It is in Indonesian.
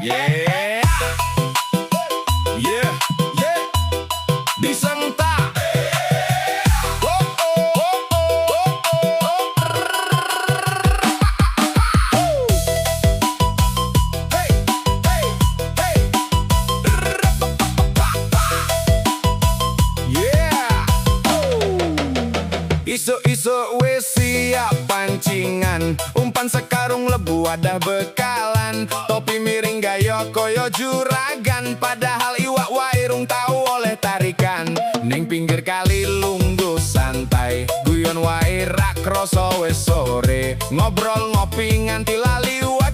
Yeah, yeah, yeah. Disentak. Oh, oh, oh, oh, oh, oh. Hey, hey, hey. Yeah. Isu-isu wis siap pancingan, umpan sekarung lebu ada bekalan, topi miring gaya koyo juragan, padahal iwak wairung tahu oleh tarikan. Ning pinggir kali lungguh santai, guyon wae rak kroso wis sore, ngobrol ngopi nganti lali wae.